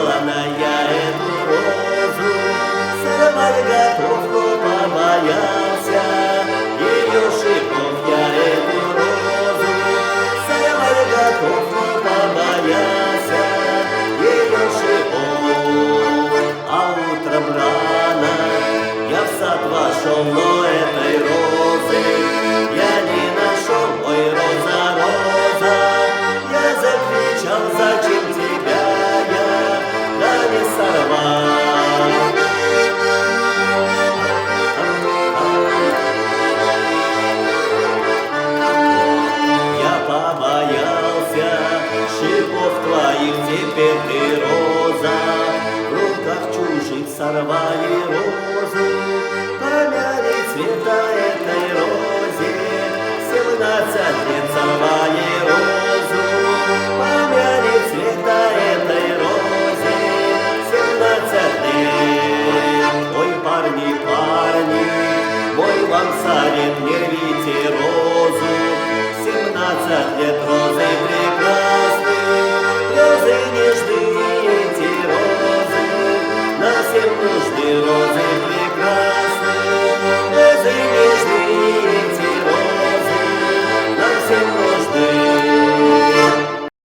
сорвала я эту розу, сорвать готов, но побоялся ее шипов. Я эту розу сорвать готов, но побоялся ее шипов. А утром рано я в сад вошел, но этой розы я не нашел. Ой, роза, роза, я закричал, зачем тебя я, да не сорвал. Я побоялся шипов твоих, теперь ты, роза, в руках чужих сорвали розу. Помяли цвета этой розе, 17 лет сорвали розу. Помяли цвета этой розе, 17 лет. Ой, парни, парни, мой вам совет, не рвите розу. 17 лет розы прекрасны, розы нежные, эти розы, на всем нужны розы.